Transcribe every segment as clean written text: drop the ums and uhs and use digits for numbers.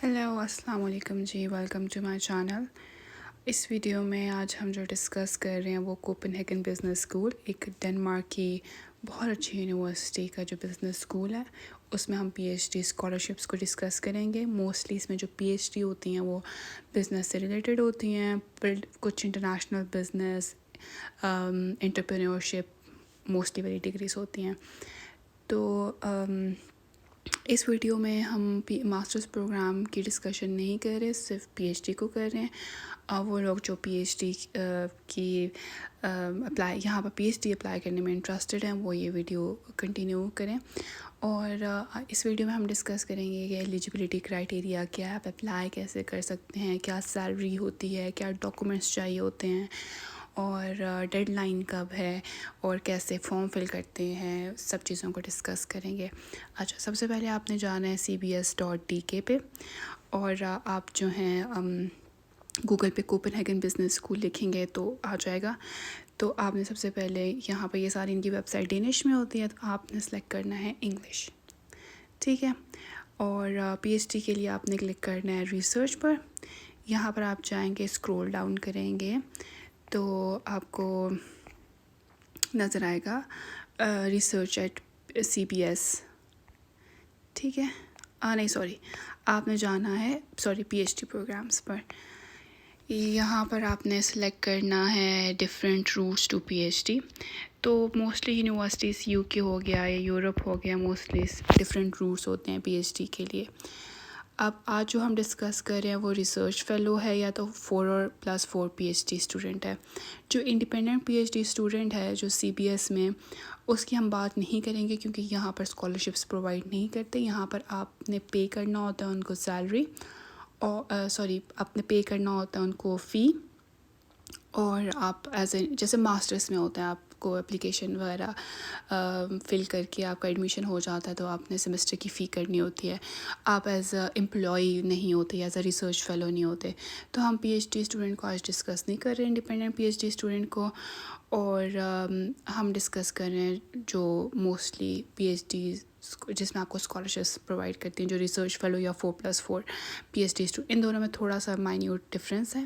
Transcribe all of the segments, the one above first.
Hello السلام علیکم جی، ویلکم ٹو مائی چینل۔ اس ویڈیو میں آج ہم جو ڈسکس کر رہے ہیں وہ کوپن ہیگن بزنس اسکول، ایک ڈنمارک کی بہت اچھی یونیورسٹی کا جو بزنس اسکول ہے، اس میں ہم پی ایچ ڈی اسکالرشپس کو ڈسکس کریں گے۔ موسٹلی اس میں جو پی ایچ ڈی ہوتی ہیں وہ بزنس سے ریلیٹڈ ہوتی ہیں، کچھ انٹرنیشنل بزنس، انٹرپرینورشپ، موسٹلی والی ڈگریز ہوتی ہیں۔ تو اس ویڈیو میں ہم ماسٹرز پروگرام کی ڈسکشن نہیں کر رہے، صرف پی ایچ ڈی کو کر رہے ہیں۔ وہ لوگ جو پی ایچ ڈی کی یہاں پر پی ایچ ڈی اپلائی کرنے میں انٹرسٹڈ ہیں وہ یہ ویڈیو کنٹینیو کریں۔ اور اس ویڈیو میں ہم ڈسکس کریں گے کہ ایلیجبلٹی کرائٹیریا کیا ہے، آپ اپلائی کیسے کر سکتے ہیں، کیا سیلری ہوتی ہے، کیا ڈاکومنٹس چاہیے ہوتے ہیں، اور ڈیڈ لائن کب ہے، اور کیسے فارم فل کرتے ہیں، سب چیزوں کو ڈسکس کریں گے۔ اچھا، سب سے پہلے آپ نے جانا ہے cbs.dk پہ، اور آپ جو ہیں گوگل پہ کوپن ہیگن بزنس اسکول لکھیں گے تو آ جائے گا۔ تو آپ نے سب سے پہلے یہاں پہ یہ ساری ان کی ویب سائٹ ڈینش میں ہوتی ہے، تو آپ نے سلیکٹ کرنا ہے انگلش، ٹھیک ہے۔ اور پی ایچ ڈی کے لیے آپ نے کلک کرنا ہے ریسرچ پر۔ یہاں پر آپ جائیں گے، اسکرول ڈاؤن کریں گے تو آپ کو نظر آئے گا ریسرچ ایٹ CBS، ٹھیک ہے۔ نہیں سوری، آپ نے جانا ہے پی ایچ ڈی پروگرامس پر۔ یہاں پر آپ نے سلیکٹ کرنا ہے different routes to P H D. تو موسٹلی یونیورسٹیز UK ہو گیا یا یورپ ہو گیا، موسٹلی ڈفرینٹ روٹس ہوتے ہیں پی ایچ ڈی کے لیے۔ اب آج جو ہم ڈسکس کر رہے ہیں وہ ریسرچ فیلو ہے، یا تو 4+4 پی ایچ ڈی اسٹوڈنٹ ہے۔ جو independent P H D student ہے جو CBS میں، اس کی ہم بات نہیں کریں گے کیونکہ یہاں پر اسکالرشپس پرووائڈ نہیں کرتے۔ یہاں پر آپ نے پے کرنا ہوتا ہے ان کو سیلری، اور آپ نے پے کرنا ہوتا ہے ان کو فی، اور آپ جیسے ماسٹرس میں ہوتا ہے، آپ کو اپلیکیشن وغیرہ فل کر کے آپ کا ایڈمیشن ہو جاتا ہے تو آپ نے سیمسٹر کی فی کرنی ہوتی ہے۔ آپ ایز اے امپلائی نہیں ہوتے، ایز اے ریسرچ فیلو نہیں ہوتے۔ تو ہم پی ایچ ڈی اسٹوڈنٹ کو آج ڈسکس نہیں کر رہے ہیں، independent P H D student کو، اور ہم ڈسکس کر رہے ہیں جو موسٹلی پی ایچ ڈی جس میں آپ کو اسکالرشپس پرووائڈ کرتی ہیں، جو ریسرچ فیلو یا 4+4 پی ایچ ڈی اسٹوڈنٹ، ان دونوں میں تھوڑا سا مائنیوٹ ڈفرینس ہے،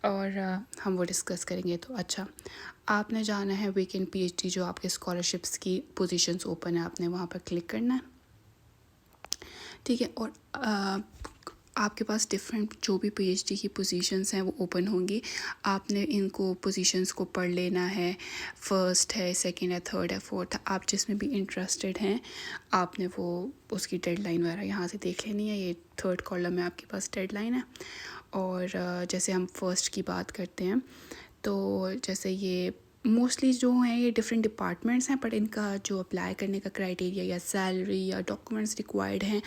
اور ہم وہ ڈسکس کریں گے۔ تو اچھا، آپ نے جانا ہے ویکینٹ پی ایچ ڈی جو آپ کے اسکالرشپس کی پوزیشنس اوپن ہے، آپ نے وہاں پر کلک کرنا ہے، ٹھیک ہے۔ اور آپ کے پاس ڈفرینٹ جو بھی پی ایچ ڈی کی پوزیشنس ہیں وہ اوپن ہوں گی، آپ نے ان کو پوزیشنس کو پڑھ لینا ہے۔ فرسٹ ہے، سیکنڈ ہے، تھرڈ ہے، فورتھ ہے، آپ جس میں بھی انٹرسٹڈ ہیں آپ نے وہ اس کی ڈیڈ لائن وغیرہ یہاں سے دیکھ لینی ہے۔ یہ تھرڈ کالم میں آپ کے پاس ڈیڈ لائن ہے۔ اور جیسے ہم فرسٹ کی بات کرتے ہیں تو جیسے یہ موسٹلی جو ہیں یہ ڈفرینٹ ڈپارٹمنٹس ہیں، بٹ ان کا جو اپلائی کرنے کا کرائٹیریا یا سیلری یا ڈاکومنٹس ریکوائرڈ ہیں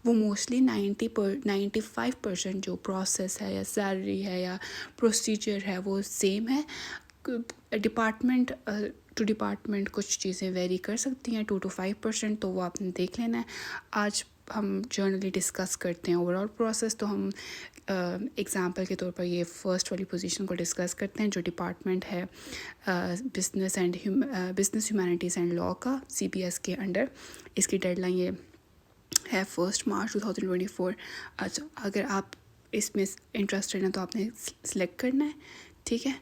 وہ موسٹلی 95% جو پروسیس ہے یا سیلری ہے یا پروسیجر ہے وہ سیم ہے۔ ڈپارٹمنٹ ٹو ڈپارٹمنٹ کچھ چیزیں ویری کر سکتی ہیں، 2 to 5%، تو وہ آپ نے دیکھ لینا ہے۔ آج ہم جرنلی ڈسکس کرتے ہیں اوور آل پروسیس، تو ہم ایگزامپل کے طور پر یہ فرسٹ والی پوزیشن کو ڈسکس کرتے ہیں جو ڈپارٹمنٹ ہے بزنس ہیومینٹیز اینڈ لاء کا CBS کے انڈر۔ اس کی ڈیڈ لائن یہ ہے 1 March 2024۔ اچھا، اگر آپ اس میں انٹرسٹڈ ہیں تو آپ نے سلیکٹ کرنا ہے، ٹھیک ہے۔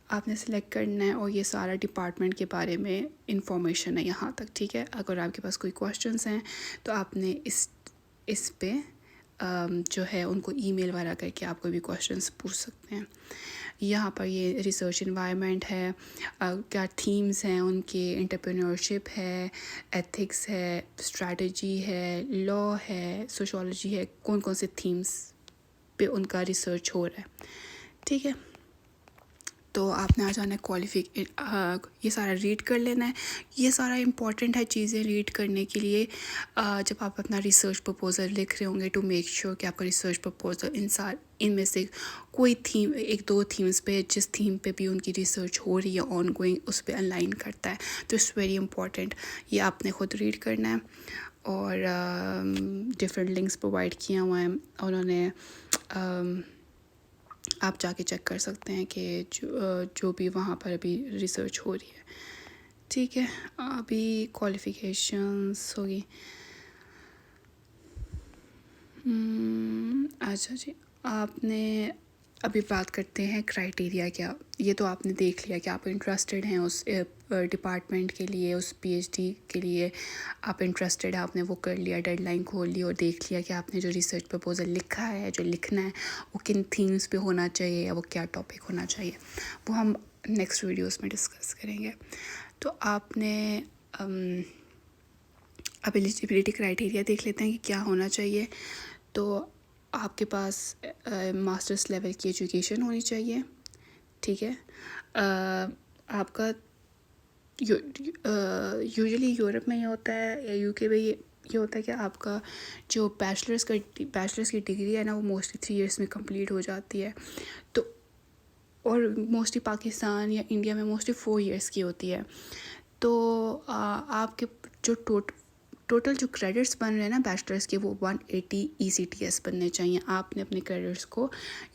آپ نے سلیکٹ کرنا ہے، اور یہ سارا ڈپارٹمنٹ کے بارے میں انفارمیشن ہے یہاں تک، ٹھیک ہے۔ اگر آپ کے پاس کوئی کویشچنس ہیں تو آپ نے اس پہ جو ہے ان کو ای میل وغیرہ کر کے آپ کوئی بھی کویشچنس پوچھ سکتے ہیں۔ یہاں پر یہ ریسرچ انوائرمنٹ ہے، کیا تھیمز ہیں ان کے، انٹرپرینورشپ ہے، ایتھکس ہے، اسٹریٹجی ہے، لاء ہے، سوشولوجی ہے، کون کون سے تھیمز پہ ان کا ریسرچ ہو رہا ہے، ٹھیک ہے۔ تو آپ نے آ جانا ہے یہ سارا ریڈ کر لینا ہے۔ یہ سارا امپورٹنٹ ہے چیزیں ریڈ کرنے کے لیے جب آپ اپنا ریسرچ پرپوزل لکھ رہے ہوں گے، ٹو میک شیور کہ آپ کا ریسرچ پرپوزل ان میں سے کوئی تھیم، 1-2 تھیمز پہ، جس تھیم پہ بھی ان کی ریسرچ ہو رہی ہے آن گوئنگ، اس پہ الائن کرتا ہے، تو اٹس ویری امپورٹنٹ۔ یہ آپ نے خود ریڈ کرنا ہے، اور ڈفرینٹ لنکس پرووائڈ کیا ہوا ہیں انہوں نے، آپ جا کے چیک کر سکتے ہیں کہ جو بھی وہاں پر ابھی ریسرچ ہو رہی ہے، ٹھیک ہے۔ ابھی کوالیفیکیشنس ہوگی، اچھا جی، آپ نے ابھی بات کرتے ہیں کرائٹیریا کیا. یہ تو آپ نے دیکھ لیا کہ آپ انٹرسٹڈ ہیں اس ڈپارٹمنٹ کے لیے, اس پی ایچ ڈی کے لیے آپ انٹرسٹڈ ہیں, آپ نے وہ کر لیا, ڈیڈ لائن کھول لی اور دیکھ لیا کہ آپ نے جو ریسرچ پرپوزل لکھا ہے, جو لکھنا ہے وہ کن تھیمز پہ ہونا چاہیے یا وہ کیا ٹاپک ہونا چاہیے, وہ ہم نیکسٹ ویڈیوز میں ڈسکس کریں گے. تو آپ نے اب ایلیجیبلٹی کرائٹیریا دیکھ لیتے ہیں کہ کیا ہونا چاہیے. تو آپ کے پاس ماسٹرس لیول کی ایجوکیشن ہونی چاہیے, ٹھیک ہے. آپ کا یوزلی یورپ میں یہ ہوتا ہے یا یو کے میں یہ ہوتا ہے کہ آپ کا جو بیچلرس کی ڈگری ہے نا, وہ موسٹلی 3 ایئرس میں کمپلیٹ ہو جاتی ہے. تو اور موسٹلی پاکستان یا انڈیا میں موسٹلی 4 ایئرس کی ہوتی ہے. تو آپ کے جو ٹوٹل جو کریڈٹس بن رہے ہیں نا بیچلرس کے, وہ 180 ECTS بننے چاہیے. آپ نے اپنے کریڈٹس کو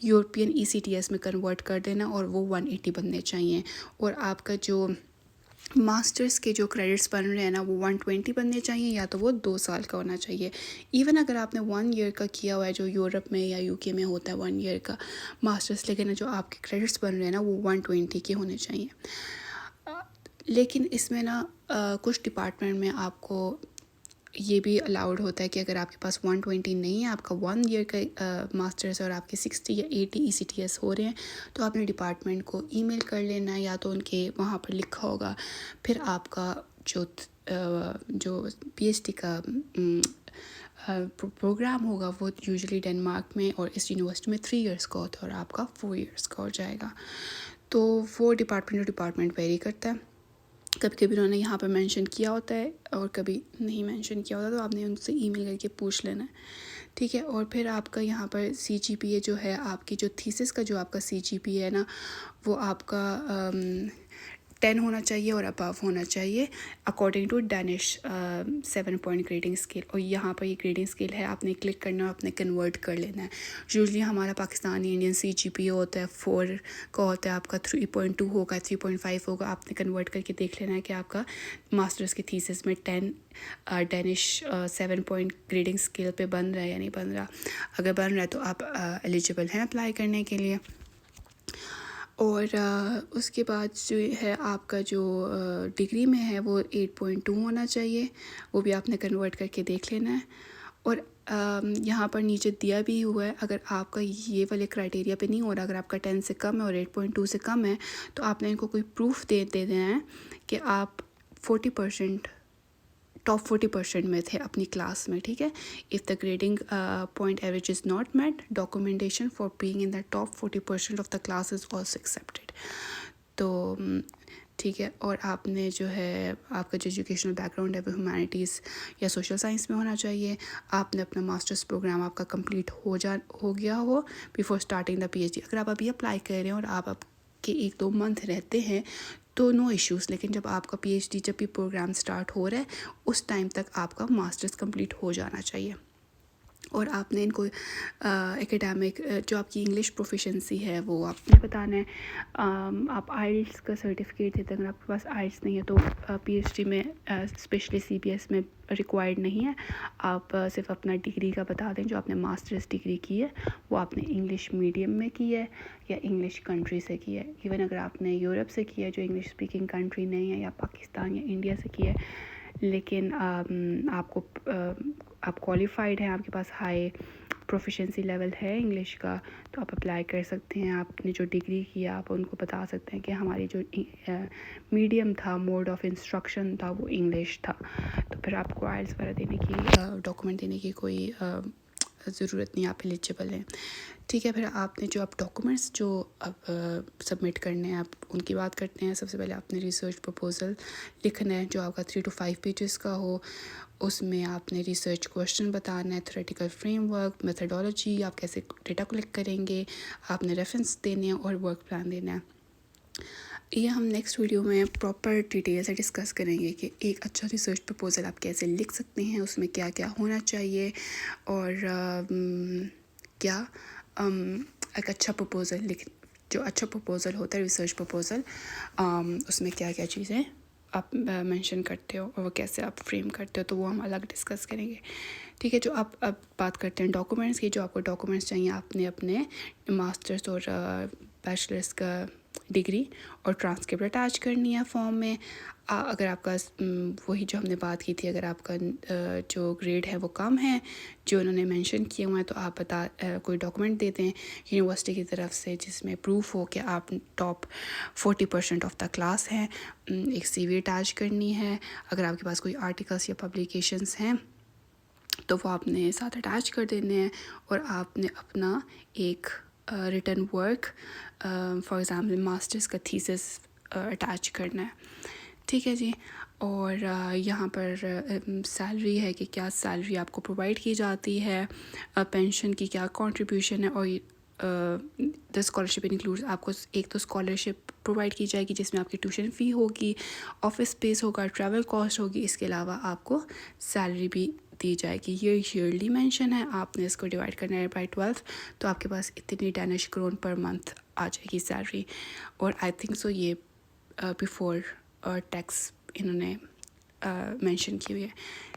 یورپین ECTS میں کنورٹ کر دینا اور وہ 180 بننے چاہیے. اور آپ کا جو ماسٹرس کے جو کریڈٹس بن رہے ہیں نا, وہ 120 بننے چاہیے, یا تو وہ 2 سال کا ہونا چاہیے. ایون اگر آپ نے 1 ایئر کا کیا ہوا ہے, جو یورپ میں یا یو کے میں ہوتا ہے 1 ایئر کا ماسٹرس, لیکن جو آپ کے کریڈٹس بن رہے ہیں نا, وہ 120 کے ہونے چاہیے. لیکن اس میں نا کچھ ڈپارٹمنٹ میں آپ کو یہ بھی الاؤڈ ہوتا ہے کہ اگر آپ کے پاس 120 نہیں ہے, آپ کا 1 ایئر کا ماسٹرس اور آپ کے 60 یا 80 ECTS ہو رہے ہیں, تو آپ نے ڈپارٹمنٹ کو ای میل کر لینا, یا تو ان کے وہاں پر لکھا ہوگا. پھر آپ کا جو پی ایچ ڈی کا پروگرام ہوگا وہ یوزلی ڈنمارک میں اور اس یونیورسٹی میں 3 ایئرس کا ہوتا ہے, اور آپ کا 4 ایئرس کا ہو جائے گا. تو وہ ڈپارٹمنٹ ویری کرتا ہے. کبھی کبھی انہوں نے یہاں پہ مینشن کیا ہوتا ہے اور کبھی نہیں مینشن کیا ہوتا, تو آپ نے ان سے ای میل کر کے پوچھ لینا ہے, ٹھیک ہے. اور پھر آپ کا یہاں پر CGPA جو ہے, آپ کی جو تھیسس کا جو آپ کا CGPA ہے نا, وہ آپ کا 10 ہونا چاہیے اور ابو ہونا چاہیے according to Danish 7 point grading scale. اور یہاں پر یہ گریڈنگ اسکیل ہے, آپ نے کلک کرنا اور آپ نے کنورٹ کر لینا ہے. یوزلی ہمارا پاکستانی انڈین CGPA ہوتا ہے 4 کا ہوتا ہے, آپ کا 3.2 ہوگا, 3.5 ہوگا. آپ نے کنورٹ کر کے دیکھ لینا ہے کہ آپ کا ماسٹرس کی تھیسس میں 10 ڈینش 7 پوائنٹ گریڈنگ اسکیل پہ بن رہا ہے یا نہیں بن رہا. اگر بن رہا ہے تو آپ ایلیجیبل ہیں اپلائی کرنے کے لیے. اور اس کے بعد جو ہے آپ کا جو ڈگری میں ہے وہ 8.2 ہونا چاہیے, وہ بھی آپ نے کنورٹ کر کے دیکھ لینا ہے. اور یہاں پر نیچے دیا بھی ہوا ہے, اگر آپ کا یہ والے کرائٹیریا پہ نہیں ہو رہا, اگر آپ کا 10 سے کم ہے اور 8.2 سے کم ہے, تو آپ نے ان کو کوئی پروف دے دینا ہے کہ آپ 40% ٹاپ 40% میں تھے اپنی کلاس میں, ٹھیک ہے. If the grading point average is not met, documentation for being in the top 40% of the class is also accepted. تو ٹھیک ہے. اور آپ نے جو ہے آپ کا جو ایجوکیشنل بیک گراؤنڈ ہے وہ ہیومینٹیز یا سوشل سائنس میں ہونا چاہیے. آپ نے اپنا ماسٹرس پروگرام آپ کا کمپلیٹ ہو گیا ہو بیفور اسٹارٹنگ دا PhD. اگر آپ ابھی اپلائی کر رہے ہیں اور آپ کے 1-2 منتھ رہتے ہیں تو نو ایشوز, لیکن جب آپ کا PhD جب بھی پروگرام اسٹارٹ ہو رہا ہے اس ٹائم تک آپ کا ماسٹرس کمپلیٹ ہو جانا چاہیے. اور آپ نے ان کو ایکیڈیمک جو آپ کی انگلش پروفیشنسی ہے وہ آپ نے بتانا ہے. آپ آئلٹس کا سرٹیفکیٹ دیتے ہیں, اگر آپ کے پاس آئلٹس نہیں ہے تو PhD میں اسپیشلی CBS میں ریکوائرڈ نہیں ہے. آپ صرف اپنا ڈگری کا بتا دیں, جو آپ نے ماسٹرس ڈگری کی ہے وہ آپ نے انگلش میڈیم میں کی ہے یا انگلش کنٹری سے کی ہے. ایون اگر آپ نے یورپ سے کی ہے جو انگلش اسپیکنگ کنٹری نہیں ہے, یا پاکستان یا انڈیا سے کی ہے, لیکن آپ کوالیفائڈ ہیں, آپ کے پاس ہائی پروفیشنسی لیول ہے انگلش کا, تو آپ اپلائی کر سکتے ہیں. آپ نے جو ڈگری کیا آپ ان کو بتا سکتے ہیں کہ ہماری جو میڈیم تھا, موڈ آف انسٹرکشن تھا, وہ انگلش تھا. تو پھر آپ کو آئلٹس وغیرہ دینے کی ڈاکومنٹ دینے کی کوئی ضرورت نہیں, آپ ایلیجیبل ہیں, ٹھیک ہے. پھر آپ نے جو ڈاکومنٹس جو اب سبمٹ کرنے ہیں آپ ان کی بات کرتے ہیں. سب سے پہلے آپ نے ریسرچ پرپوزل لکھنا ہے جو آپ کا 3 to 5 پیجز کا ہو. اس میں آپ نے ریسرچ کوشچن بتانا ہے, تھیوریٹیکل فریم ورک, میتھڈالوجی, آپ کیسے ڈیٹا کلیکٹ کریں گے, آپ نے ریفرنس دینے ہیں اور ورک پلان دینا ہے. یہ ہم نیکسٹ ویڈیو میں پراپر ڈیٹیل سے ڈسکس کریں گے کہ ایک اچھا ریسرچ پرپوزل آپ کیسے لکھ سکتے ہیں, اس میں کیا کیا ہونا چاہیے, اور کیا ایک اچھا پرپوزل جو اچھا پرپوزل ہوتا ہے ریسرچ پرپوزل, اس میں کیا کیا چیزیں آپ مینشن کرتے ہو اور وہ کیسے آپ فریم کرتے ہو، تو وہ ہم الگ ڈسکس کریں گے. ٹھیک ہے. جو اب بات کرتے ہیں ڈاکومنٹس کی. جو آپ کو ڈاکومنٹس چاہیے، آپ نے اپنے ماسٹرس اور بیچلرس کا ڈگری اور ٹرانسکرپٹ اٹیچ کرنی ہے فارم میں. اگر آپ کا وہی جو ہم نے بات کی تھی، اگر آپ کا جو گریڈ ہے وہ کم ہے جو انہوں نے مینشن کیے ہوئے ہیں، تو آپ کوئی ڈاکومنٹ دے دیں یونیورسٹی کی طرف سے جس میں پروف ہو کہ آپ ٹاپ 40% آف دا کلاس ہیں. ایک سی وی اٹیچ کرنی ہے. اگر آپ کے پاس کوئی آرٹیکلس یا پبلیکیشنس ہیں تو وہ آپ نے ساتھ اٹیچ کر دینے ہیں. اور آپ نے اپنا ایک return work for example masters کا تھیسس اٹیچ کرنا ہے. ٹھیک ہے جی. اور یہاں پر سیلری ہے کہ کیا سیلری آپ کو پرووائڈ کی جاتی ہے، پینشن کی کیا کنٹریبیوشن ہے، اور دا اسکالرشپ انکلوڈ آپ کو ایک تو اسکالرشپ پرووائڈ کی جائے گی جس میں آپ کی ٹیوشن فی ہوگی، آفس اسپیس ہوگا، ٹریول کاسٹ ہوگی. اس کے علاوہ آپ کو سیلری بھی دی جائے گی. یہ ایئرلی مینشن ہے. آپ نے اس کو ڈیوائڈ کرنا ہے بائی 12 تو آپ کے پاس اتنی ڈینش کرون پر منتھ آ جائے گی سیلری. اور آئی تھنک سو یہ بیفور ٹیکس انہوں نے مینشن کی ہوئی ہے.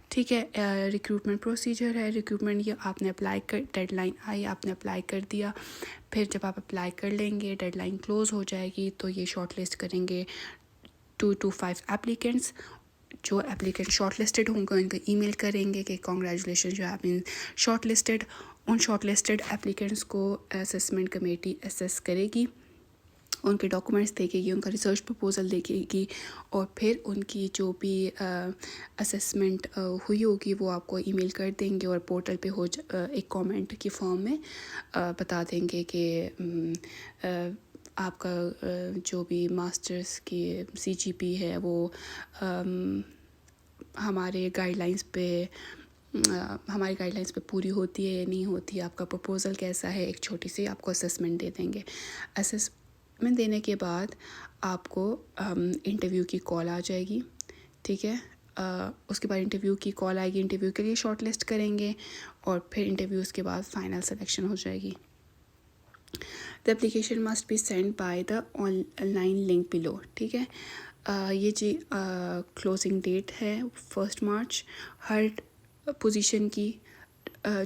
ٹھیک ہے. ریکروٹمنٹ پروسیجر ہے. ریکروٹمنٹ یہ آپ نے اپلائی کر، ڈیڈ لائن آئی، آپ نے اپلائی کر دیا. پھر جب آپ اپلائی کر لیں گے، ڈیڈ لائن کلوز ہو جائے گی تو یہ شارٹ لسٹ کریں گے 2 to 5 ایپلیکینٹس. جو ایپلیکینٹ شارٹ لسٹڈ ہوں گے ان کو ای میل کریں گے کہ کانگریچولیشن جو have been shot listed. In short listed applicants کو اسسمنٹ کمیٹی اسیس کرے گی، ان کے ڈاکومنٹس دیکھے گی، ان کا ریسرچ پرپوزل دیکھے گی، اور پھر ان کی جو بھی اسیسمنٹ ہوئی ہوگی وہ آپ کو ای میل کر دیں گے. اور پورٹل پہ ایک کامنٹ کی فارم میں بتا دیں گے کہ آپ کا جو بھی ماسٹرس کی سی جی پی ہے وہ ہمارے گائیڈ لائنس پہ پوری ہوتی ہے یا نہیں ہوتی ہے. آپ کا پرپوزل کیسا ہے. ایک چھوٹی سی آپ کو اسیسمنٹ دے دیں گے. اسیسمنٹ دینے کے بعد آپ کو انٹرویو کی کال آ جائے گی. ٹھیک ہے. اس کے بعد انٹرویو کی کال آئے گی. انٹرویو کے لیے شارٹ لسٹ کریں گے اور پھر انٹرویوز کے بعد فائنل سلیکشن ہو جائے گی. The application must be sent by the online link below. ٹھیک ہے. یہ جی کلوزنگ ڈیٹ ہے 1 مارچ. ہر پوزیشن کی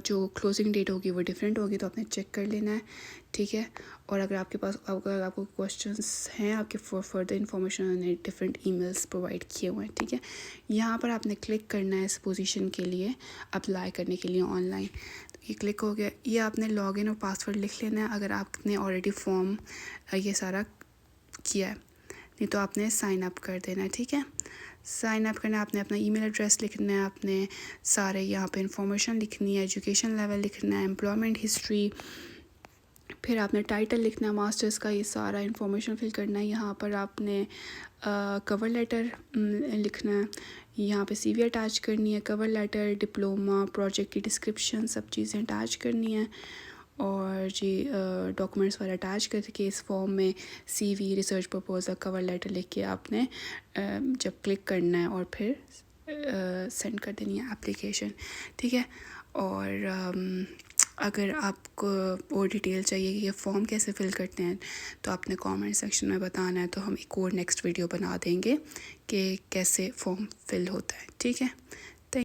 جو کلوزنگ ڈیٹ ہوگی وہ ڈفرینٹ ہوگی تو آپ نے چیک کر لینا ہے. ٹھیک ہے. اور اگر آپ کے پاس کو کوشچنس ہیں آپ کے فردر انفارمیشن انہوں نے ڈفرینٹ ای میلس پرووائڈ کیے ہوئے ہیں. ٹھیک ہے. یہاں پر آپ نے کلک کرنا ہے اس پوزیشن کے لیے اپلائی کرنے کے لیے آن لائن. یہ کلک ہو گیا. یہ آپ نے لاگ ان اور پاسورڈ لکھ لینا ہے اگر آپ نے آلریڈی فارم یہ سارا کیا ہے. نہیں تو آپ نے سائن اپ کر دینا ہے. ٹھیک ہے. سائن اپ کرنا ہے. آپ نے اپنا ای میل ایڈریس لکھنا ہے. آپ نے سارے یہاں پہ انفارمیشن لکھنی ہے. ایجوکیشن لیول لکھنا ہے. Employment history. پھر آپ نے ٹائٹل لکھنا ہے ماسٹرس کا. یہ سارا انفارمیشن فل کرنا ہے. یہاں پر آپ نے کور لیٹر لکھنا ہے. یہاں پہ سی وی اٹیچ کرنی ہے. کور لیٹر، ڈپلوما، پروجیکٹ کی ڈسکرپشن سب چیزیں اٹیچ کرنی ہیں. اور جی ڈاکومنٹس وغیرہ اٹیچ کر کے اس فارم میں سی وی، ریسرچ پرپوزل، کور لیٹر لکھ کے آپ نے جب کلک کرنا ہے اور پھر سینڈ کر دینی ہے اپلیکیشن. ٹھیک ہے. اور اگر آپ کو اور ڈیٹیل چاہیے کہ یہ فارم کیسے فل کرتے ہیں تو آپ نے کامنٹ سیکشن میں بتانا ہے تو ہم ایک اور نیکسٹ ویڈیو بنا دیں گے کہ کیسے فارم فل ہوتا ہے. ٹھیک ہے.